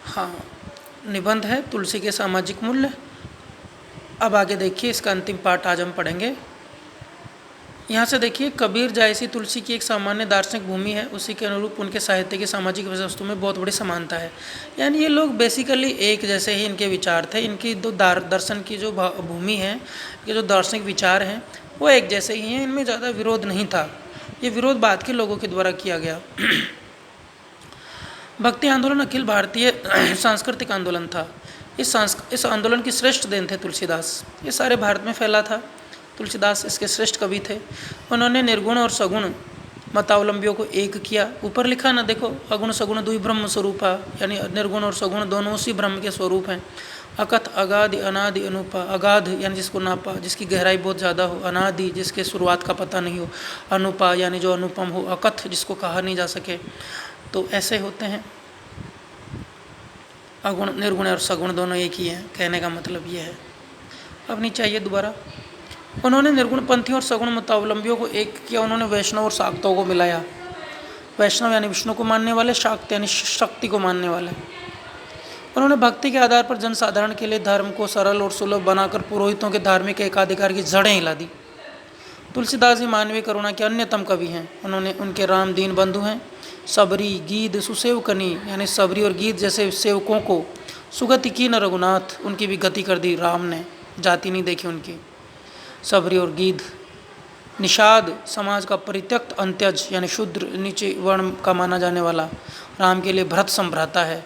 हाँ, निबंध है तुलसी के सामाजिक मूल्य। अब आगे देखिए, इसका अंतिम पाठ आज हम पढ़ेंगे। यहाँ से देखिए, कबीर जैसी तुलसी की एक सामान्य दार्शनिक भूमि है, उसी के अनुरूप उनके साहित्य की सामाजिक वस्तु में बहुत बड़ी समानता है। यानी ये लोग बेसिकली एक जैसे ही इनके विचार थे। इनकी दो दर्शन की जो भूमि है, ये जो दार्शनिक विचार हैं वो एक जैसे ही हैं, इनमें ज़्यादा विरोध नहीं था। ये विरोध बाद के लोगों के द्वारा किया गया। भक्ति आंदोलन अखिल भारतीय सांस्कृतिक आंदोलन था। इस आंदोलन की श्रेष्ठ देन थे तुलसीदास। ये सारे भारत में फैला था। तुलसीदास इसके श्रेष्ठ कवि थे। उन्होंने निर्गुण और सगुण मतावलंबियों को एक किया। ऊपर लिखा ना, देखो, अगुण सगुण दुई ब्रह्म स्वरूपा, यानी निर्गुण और सगुण दोनों उसी ब्रह्म के स्वरूप हैं। अकथ अगाधि अनादि अनुपा, अगाध यानी जिसको नापा, जिसकी गहराई बहुत ज़्यादा हो, अनादि जिसके शुरुआत का पता नहीं हो, अनुपा यानी जो अनुपम हो, अकथ जिसको कहा नहीं जा सके। तो ऐसे होते हैं। अगुण निर्गुण और सगुण दोनों एक ही हैं, कहने का मतलब ये है। अब नीचे आइए दोबारा। उन्होंने निर्गुण पंथी और सगुण मतावलंबियों को एक किया। उन्होंने वैष्णव और शाक्तों को मिलाया। वैष्णव यानी विष्णु को मानने वाले, शाक्त यानी शक्ति को मानने वाले। उन्होंने भक्ति के आधार पर जनसाधारण के लिए धर्म को सरल और सुलभ बनाकर पुरोहितों के धार्मिक एकाधिकार की जड़ें हिला दी। तुलसीदास जी मानवीय करुणा के अन्यतम कवि हैं। उन्होंने उनके राम दीन बंधु हैं। सबरी गीद सुसेवकनी यानी सबरी और गीद जैसे सेवकों को सुगति की न रघुनाथ, उनकी भी गति कर दी राम ने, जाति नहीं देखी उनकी। सबरी और गीद। निषाद समाज का परित्यक्त अंत्यज यानी शूद्र नीचे वर्ण का माना जाने वाला, राम के लिए भरत संभ्राता है।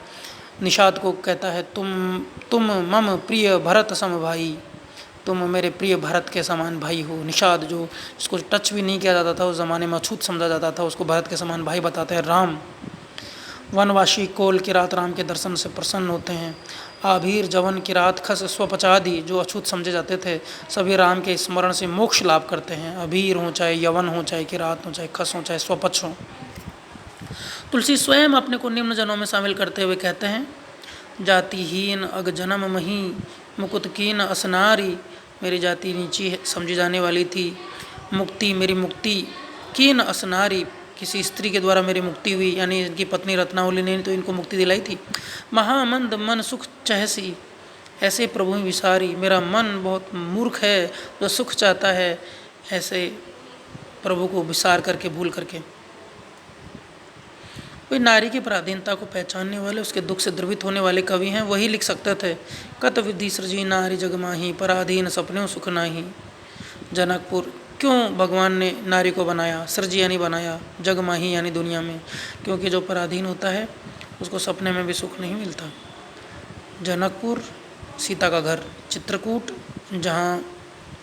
निषाद को कहता है तुम मम प्रिय भरत सम भाई, तुम मेरे प्रिय भरत के समान भाई हो। निषाद जो जिसको टच भी नहीं किया जाता था, उस ज़माने में अछूत समझा जाता था, उसको भरत के समान भाई बताते हैं। राम वनवासी कोल किरात राम के दर्शन से प्रसन्न होते हैं। आभीर जवन किरात खस स्वपचादि जो अछूत समझे जाते थे, सभी राम के स्मरण से मोक्ष लाभ करते हैं। अभीर हो, चाहे यवन हो, चाहे किरात हो, चाहे खस हो, चाहे स्वपच हो। तुलसी स्वयं अपने को निम्न जनों में शामिल करते हुए कहते हैं, जातिहीन अग जन्म मही मुकुत कीन असनारी, मेरी जाति नीची समझी जाने वाली थी। मुक्ति मेरी मुक्ति, कीन असनारी किसी स्त्री के द्वारा मेरी मुक्ति हुई, यानी इनकी पत्नी रत्नावली ने तो इनको मुक्ति दिलाई थी। महामंद मन सुख चहसी, ऐसे प्रभु विसारी, मेरा मन बहुत मूर्ख है जो सुख चाहता है, ऐसे प्रभु को विसार करके भूल करके। कोई नारी की पराधीनता को पहचानने वाले, उसके दुख से द्रवित होने वाले कवि हैं, वही लिख सकते थे। कत विधि सृजी नारी जगमाही, पराधीन सपने सुख नाही। जनकपुर, क्यों भगवान ने नारी को बनाया? सृजी यानी बनाया, जगमाही यानी दुनिया में, क्योंकि जो पराधीन होता है उसको सपने में भी सुख नहीं मिलता। जनकपुर सीता का घर, चित्रकूट जहाँ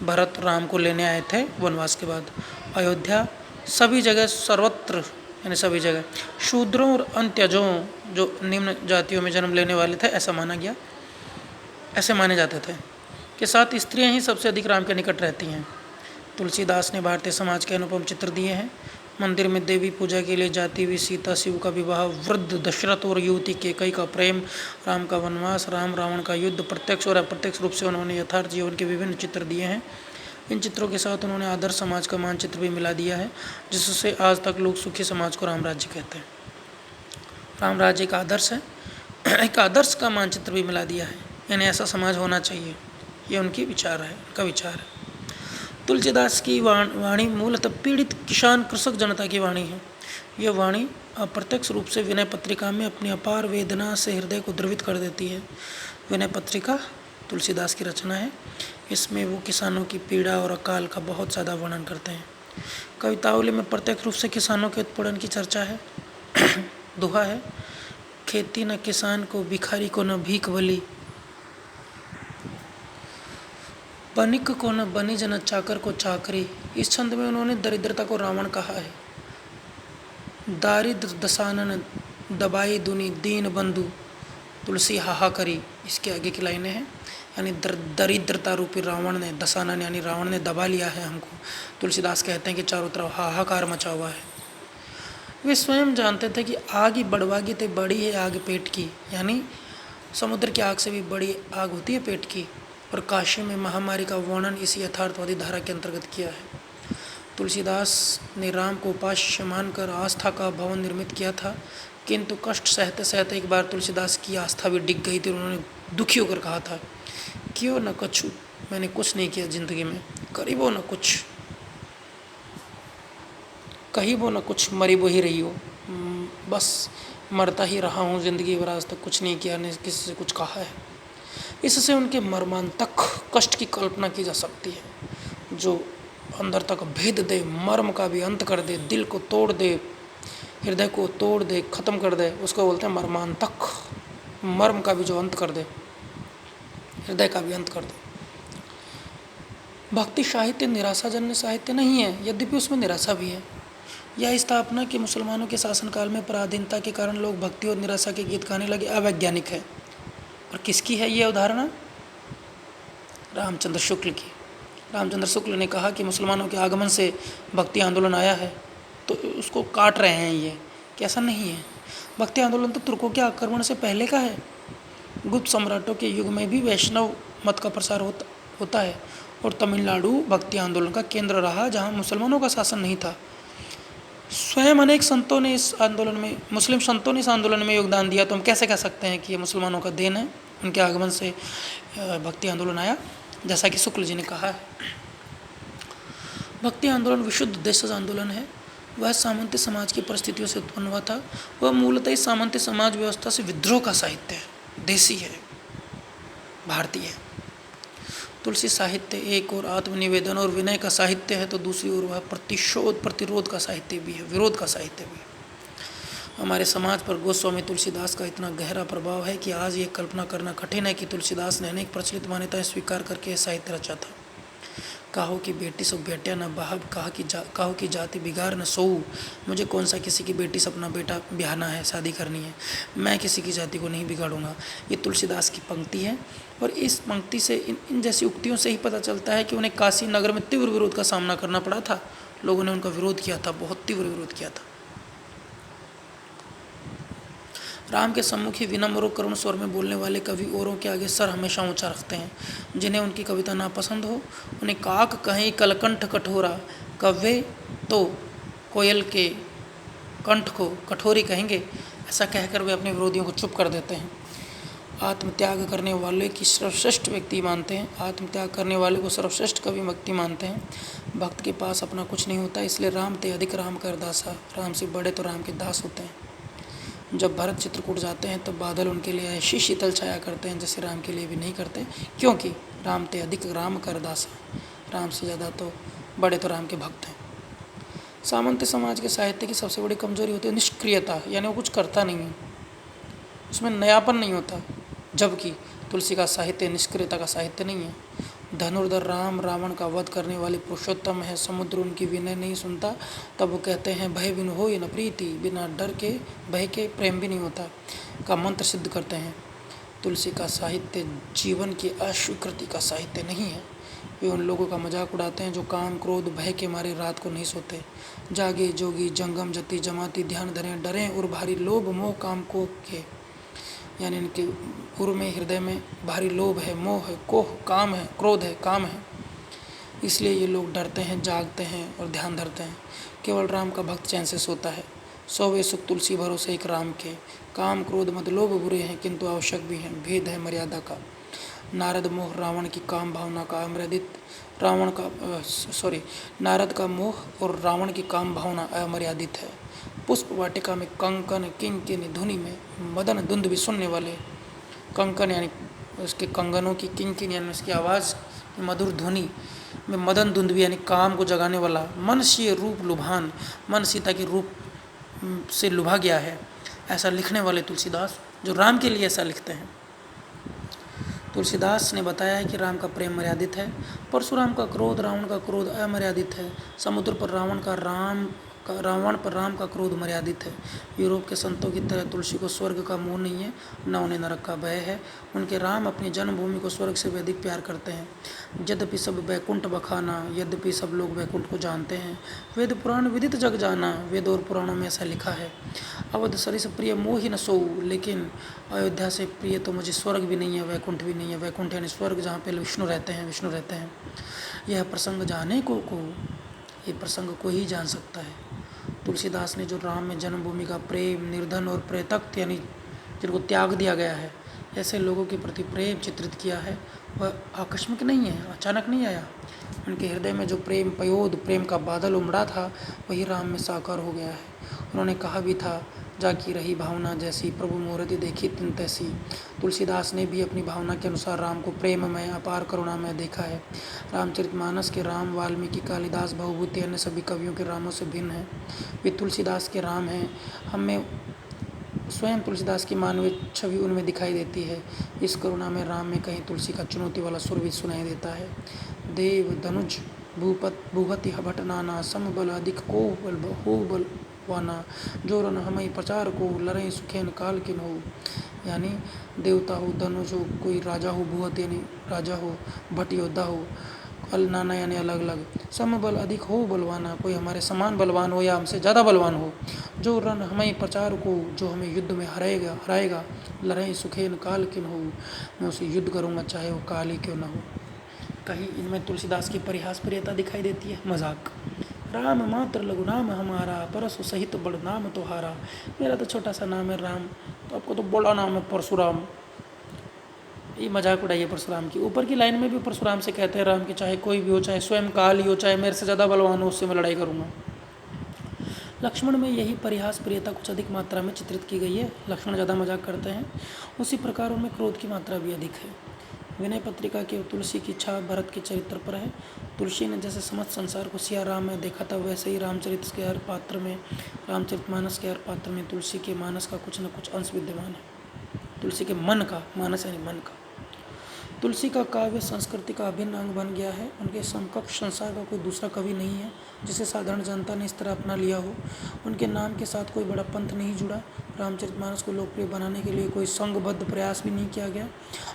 भरत राम को लेने आए थे वनवास के बाद, अयोध्या, सभी जगह सर्वत्र यानी सभी जगह शूद्रों और अंत्यजों जो निम्न जातियों में जन्म लेने वाले थे, ऐसा माना गया, ऐसे माने जाते थे। के साथ स्त्रियां ही सबसे अधिक राम के निकट रहती हैं। तुलसीदास ने भारतीय समाज के अनुपम चित्र दिए हैं। मंदिर में देवी पूजा के लिए जाती हुई सीता, शिव का विवाह, वृद्ध दशरथ और युवती कैकेयी का प्रेम, राम का वनवास, राम रावण का युद्ध, प्रत्यक्ष और अप्रत्यक्ष रूप से उन्होंने यथार्थ जीवन के विभिन्न चित्र दिए हैं। इन चित्रों के साथ उन्होंने आदर्श समाज का मानचित्र भी मिला दिया है, जिससे आज तक लोग सुखी समाज को राम राज्य कहते हैं। राम राज्य एक आदर्श है, एक आदर्श का मानचित्र भी मिला दिया है, यानी ऐसा समाज होना चाहिए, ये उनकी विचार है, उनका विचार है। तुलसीदास की वाणी मूलतः पीड़ित किसान कृषक जनता की वाणी है। यह वाणी अप्रत्यक्ष रूप से विनय पत्रिका में अपनी अपार वेदना से हृदय को द्रवित कर देती है। विनय पत्रिका तुलसीदास की रचना है। इसमें वो किसानों की पीड़ा और अकाल का बहुत ज़्यादा वर्णन करते हैं। कवितावली में प्रत्यक्ष रूप से किसानों के उत्पीड़न की चर्चा है। दोहा है, खेती न किसान को, भिखारी को न भीख बली, बनिक को न बनिज न चाकर को चाकरी। इस छंद में उन्होंने दरिद्रता को रावण कहा है। दारिद्र दसानन दबाई दुनी दीन बंधु, तुलसी हाहा करी, इसके आगे की लाइनें हैं। यानी दरिद्रता रूपी रावण ने, दसानन यानी रावण ने दबा लिया है हमको। तुलसीदास कहते हैं कि चारों तरफ हाहाकार मचा हुआ है। वे स्वयं जानते थे कि आग ही बड़वागी ते बड़ी है आग पेट की, यानी समुद्र की आग से भी बड़ी आग होती है पेट की। और काशी में महामारी का वर्णन इसी यथार्थवादी धारा के अंतर्गत किया है। तुलसीदास ने राम को उपास्य मानकर आस्था का भवन निर्मित किया था। किंतु कष्ट सहते सहते एक बार तुलसीदास की आस्था भी डिग गई थी। उन्होंने दुखी होकर कहा था, क्यों न कछु, मैंने कुछ नहीं किया जिंदगी में, करीबो न कुछ, कहीबो न कुछ, मरीबो ही रही हो, बस मरता ही रहा हूँ जिंदगी भर, आज तक कुछ नहीं किया, नहीं किसी से कुछ कहा है। इससे उनके मर्मांतक कष्ट की कल्पना की जा सकती है। जो अंदर तक भेद दे, मर्म का भी अंत कर दे, दिल को तोड़ दे, हृदय को तोड़ दे, खत्म कर दे, उसको बोलते हैं मर्मांतक। मर्म का भी जो अंत कर दे, हृदय का भी अंत कर दे। भक्ति साहित्य निराशाजन्य साहित्य नहीं है, यद्यपि उसमें निराशा भी है। यह स्थापना कि मुसलमानों के शासनकाल में पराधीनता के कारण लोग भक्ति और निराशा के गीत गाने लगे अवैज्ञानिक है। और किसकी है यह उदाहरण? रामचंद्र शुक्ल की। रामचंद्र शुक्ल ने कहा कि मुसलमानों के आगमन से भक्ति आंदोलन आया है, तो उसको काट रहे हैं ये, कि ऐसा नहीं है। भक्ति आंदोलन तो तुर्कों के आक्रमण से पहले का है। गुप्त सम्राटों के युग में भी वैष्णव मत का प्रसार होता है, और तमिलनाडु भक्ति आंदोलन का केंद्र रहा, जहाँ मुसलमानों का शासन नहीं था। स्वयं अनेक संतों ने इस आंदोलन में, मुस्लिम संतों ने इस आंदोलन में योगदान दिया, तो हम कैसे कह सकते हैं कि ये मुसलमानों का देन है, उनके आगमन से भक्ति आंदोलन आया, जैसा कि शुक्ल जी ने कहा है। भक्ति आंदोलन विशुद्ध देशज आंदोलन है। वह सामंती समाज की परिस्थितियों से उत्पन्न हुआ था। वह मूलतः इस सामंती समाज व्यवस्था से विद्रोह का साहित्य है, देसी है, भारतीय है। तुलसी साहित्य एक और आत्मनिवेदन और विनय का साहित्य है, तो दूसरी ओर वह प्रतिशोध प्रतिरोध का साहित्य भी है, विरोध का साहित्य भी है। हमारे समाज पर गोस्वामी तुलसीदास का इतना गहरा प्रभाव है कि आज ये कल्पना करना कठिन है कि तुलसीदास ने अनेक प्रचलित मान्यताएं स्वीकार करके यह साहित्य रचा था। कहो कि बेटी सब बेटिया न बाहब, कहो कि जाति बिगाड़ न सोऊ। मुझे कौन सा किसी की बेटी से अपना बेटा ब्याहना है, शादी करनी है, मैं किसी की जाति को नहीं बिगाड़ूंगा। ये तुलसीदास की पंक्ति है, और इस पंक्ति से, इन जैसी उक्तियों से ही पता चलता है कि उन्हें काशी नगर में तीव्र विरोध का सामना करना पड़ा था। लोगों ने उनका विरोध किया था, बहुत तीव्र विरोध किया था। राम के सम्मुख ही विनम्र और करुण स्वर में बोलने वाले कवि औरों के आगे सर हमेशा ऊंचा रखते हैं। जिन्हें उनकी कविता नापसंद हो, उन्हें काक कहें कलकंठ कठोरा, कव्वे तो कोयल के कंठ को कठोरी कहेंगे, ऐसा कहकर वे अपने विरोधियों को चुप कर देते हैं। आत्मत्याग करने वाले की सर्वश्रेष्ठ व्यक्ति मानते हैं, आत्मत्याग करने वाले को सर्वश्रेष्ठ कवि व्यक्ति मानते हैं। भक्त के पास अपना कुछ नहीं होता, इसलिए राम ते अधिक राम कर दासा, राम से बड़े तो राम के दास होते हैं। जब भरत चित्रकूट जाते हैं, तब बादल उनके लिए ऐसी शीतल छाया करते हैं जैसे राम के लिए भी नहीं करते, क्योंकि राम ते अधिक राम कर दासा, राम से ज़्यादा तो बड़े तो राम के भक्त हैं। सामंत समाज के साहित्य की सबसे बड़ी कमजोरी होती है निष्क्रियता, यानी वो कुछ करता नहीं है, उसमें नयापन नहीं होता। जबकि तुलसी का साहित्य निष्क्रियता का साहित्य नहीं है। धनुर्धर राम रावण का वध करने वाले पुरुषोत्तम है, समुद्र उनकी विनय नहीं सुनता, तब वो कहते हैं भय बिन हो न प्रीति, बिना डर के भय के प्रेम भी नहीं होता का मंत्र सिद्ध करते हैं। तुलसी का साहित्य जीवन की अस्वीकृति का साहित्य नहीं है। वे उन लोगों का मजाक उड़ाते हैं जो काम क्रोध भय के मारे रात को नहीं सोते। जागे जोगी जंगम जति जमाती ध्यान धरें, डरें और भारी लोभ मोह काम को के, यानी इनके उर में, हृदय में भारी लोभ है, मोह है, कोह काम है, क्रोध है, काम है, इसलिए ये लोग डरते हैं, जागते हैं और ध्यान धरते हैं। केवल राम का भक्त चैन से सोता है। सोवे सुख तुलसी भरोसे एक राम के, काम क्रोध मद लोभ बुरे हैं किंतु आवश्यक भी हैं, भेद है मर्यादा का। नारद मोह रावण की काम भावना का अमर्यादित, नारद का मोह और रावण की काम भावना अमर्यादित है। पुष्प वाटिका में कंकन किंकिनी धुनि में मदन धुंध भी सुनने वाले, कंकन यानी उसके कंगनों की, किंकिन यानी उसकी आवाज़ की मधुर ध्वनि में मदन धुंध भी यानी काम को जगाने वाला। मन से रूप लुभान, मन सीता के रूप से लुभा गया है, ऐसा लिखने वाले तुलसीदास, जो राम के लिए ऐसा लिखते हैं। तुलसीदास ने बताया है कि राम का प्रेम मर्यादित है, परशुराम का क्रोध, रावण का क्रोध अमर्यादित है, समुद्र पर रावण पर राम का क्रोध मर्यादित है। यूरोप के संतों की तरह तुलसी को स्वर्ग का मोह नहीं है, न उन्हें नरक का भय है। उनके राम अपनी जन्मभूमि को स्वर्ग से भी अधिक प्यार करते हैं। यद्यपि सब वैकुंठ बखाना, यद्यपि सब लोग वैकुंठ को जानते हैं, वेद पुराण विदित जग जाना, वेद और पुराणों में ऐसा लिखा है। अवध सरिस प्रिय मोह ही न सोऊ, लेकिन अयोध्या से प्रिय तो मुझे स्वर्ग भी नहीं है, वैकुंठ भी नहीं है। वैकुंठ यानी स्वर्ग, जहाँ पे विष्णु रहते हैं। यह प्रसंग जाने को ये प्रसंग को ही जान सकता है। तुलसीदास ने जो राम में जन्मभूमि का प्रेम, निर्धन और प्रेतक्त यानी जिनको त्याग दिया गया है, ऐसे लोगों के प्रति प्रेम चित्रित किया है, वह आकस्मिक नहीं है, अचानक नहीं आया। उनके हृदय में जो प्रेम पयोद, प्रेम का बादल उमड़ा था, वही राम में साकार हो गया है। उन्होंने कहा भी था, जाकी रही भावना जैसी, प्रभु मूर्ति देखी तिन तैसी। तुलसीदास ने भी अपनी भावना के अनुसार राम को प्रेममय, अपार करुणामय देखा है। रामचरितमानस के राम वाल्मीकि, कालिदास, बहुभूति अन्य सभी कवियों के रामों से भिन्न है। वे तुलसीदास के राम हैं। हमें स्वयं तुलसीदास की मानवीय छवि उनमें दिखाई देती है। इस करुणा में राम में कहीं तुलसी का चुनौती वाला सुर भी सुनाई देता है। देव धनुज भूपति हभट नाना, समबल अधिक को बल हो बलवाना, जो रन हमें प्रचार को लड़े सुखेन काल किन हो। यानी देवता हो, धनुष हो, कोई राजा हो, भूपति यानी राजा हो, भट योद्धा हो, नाना यानी अलग अलग, समबल अधिक हो बलवाना, कोई हमारे समान बलवान हो या हमसे ज़्यादा बलवान हो, जो रण हमें प्रचार को, जो हमें युद्ध में हराएगा, लड़ाई सुखेन काल किन हो, मैं उसे युद्ध करूँगा चाहे वो काल ही क्यों ना हो। कहीं इनमें तुलसीदास की परिहास प्रियता दिखाई देती है, मजाक। राम मात्र लघु नाम हमारा, परसु सहित बड़ नाम तुम्हारा। मेरा तो छोटा सा नाम है राम, तो आपको तो बड़ा नाम है परशुराम। ये मजाक उड़ाइए परशुराम की। ऊपर की लाइन में भी परशुराम से कहते हैं राम की, चाहे कोई भी हो, चाहे स्वयं काल ही हो, चाहे मेरे से ज़्यादा बलवान हो, उससे मैं लड़ाई करूँगा। लक्ष्मण में यही परिहास प्रियता कुछ अधिक मात्रा में चित्रित की गई है। लक्ष्मण ज़्यादा मजाक करते हैं, उसी प्रकार उनमें क्रोध की मात्रा भी अधिक है। विनय पत्रिका के तुलसी की इच्छा भरत के चरित्र पर है। तुलसी ने जैसे समस्त संसार को सिया राम में देखा था, वैसे ही रामचरित के हर पात्र में, रामचरितमानस के हर पात्र में तुलसी के मानस का कुछ न कुछ अंश विद्यमान है। तुलसी के मन का, मानस यानी मन का। तुलसी का काव्य संस्कृति का अभिन्न अंग बन गया है। उनके समकक्ष संसार का कोई दूसरा कवि नहीं है जिसे साधारण जनता ने इस तरह अपना लिया हो। उनके नाम के साथ कोई बड़ा पंथ नहीं जुड़ा। रामचरितमानस को लोकप्रिय बनाने के लिए कोई संघबद्ध प्रयास भी नहीं किया गया।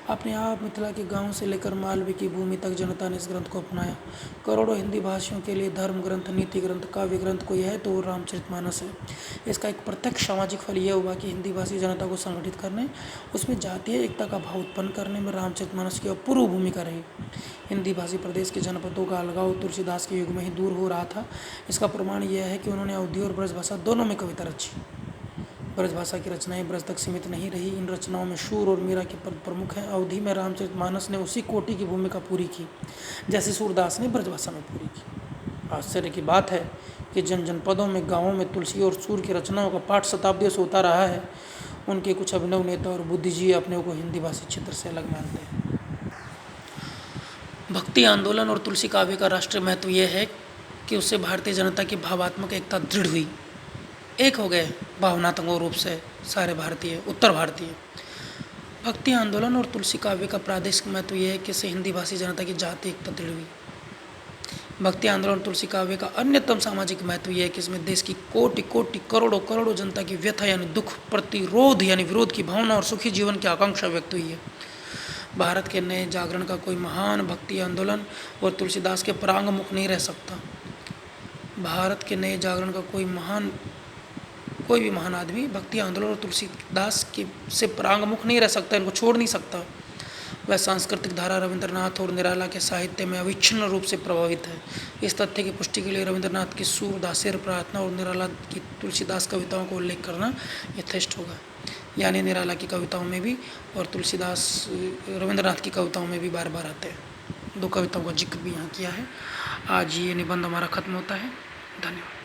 अपने आप मिथिला के गांव से लेकर मालवे की भूमि तक जनता ने इस ग्रंथ को अपनाया। करोड़ों हिंदी भाषियों के लिए धर्म ग्रंथ, नीति ग्रंथ, काव्य ग्रंथ कोई है तो वो रामचरितमानस है। इसका एक प्रत्यक्ष सामाजिक फल यह हुआ कि हिंदी भाषी जनता को संगठित करने, उसमें जातीय एकता का भाव उत्पन्न करने में रामचरितमानस की अपूर्व भूमिका रही। हिंदी भाषी प्रदेश के जनपदों का अलगाव तुलसीदास के युग में ही दूर हो रहा था। इसका प्रमाण यह है कि उन्होंने अवधी और ब्रज भाषा दोनों में कविता रची। ब्रज भाषा की रचनाएं ब्रज तक सीमित नहीं रही। इन रचनाओं में शूर और मीरा के पद प्रमुख हैं। अवधी में रामचरितमानस ने उसी कोटि की भूमिका पूरी की जैसे सूरदास ने ब्रज भाषा में पूरी की। आश्चर्य की बात है कि जिन जनपदों में, गाँवों में तुलसी और सूर की रचनाओं का पाठ शताब्दियों से होता रहा है, उनके कुछ अभिनव नेता और बुद्धिजीवी अपने को हिंदी भाषी क्षेत्र से अलग मानते हैं। भक्ति आंदोलन और तुलसी काव्य का राष्ट्रीय महत्व यह है कि उससे भारतीय जनता की भावात्मक एकता दृढ़ हुई। एक हो गए भावनात्मक रूप से सारे भारतीय, उत्तर भारतीय। भक्ति आंदोलन और तुलसी काव्य का प्रादेशिक महत्व यह है कि इससे हिंदी भाषी जनता की जातीय एकता दृढ़ हुई। भक्ति आंदोलन तुलसी काव्य का अन्यतम सामाजिक महत्व यह है कि इसमें देश की कोटि कोटि करोड़ों करोड़ों जनता की व्यथा यानी दुख, प्रतिरोध यानी विरोध की भावना और सुखी जीवन की आकांक्षा व्यक्त हुई है। भारत के नए जागरण का कोई महान भक्ति आंदोलन और तुलसीदास के परांगमुख नहीं रह सकता। भारत के नए जागरण का कोई भी महान आदमी भक्ति आंदोलन और तुलसीदास के से परांगमुख नहीं रह सकता, इनको छोड़ नहीं सकता। वह सांस्कृतिक धारा रविंद्रनाथ और निराला के साहित्य में अविच्छिन्न रूप से प्रभावित है। इस तथ्य की पुष्टि के लिए रविंद्रनाथ की सूरदासेर प्रार्थना और निराला की तुलसीदास कविताओं को उल्लेख करना यथेष्ट होगा। यानी निराला की कविताओं में भी और तुलसीदास रविंद्रनाथ की कविताओं में भी बार बार आते हैं। दो कविताओं का जिक्र भी यहाँ किया है। आज ये निबंध हमारा खत्म होता है। धन्यवाद।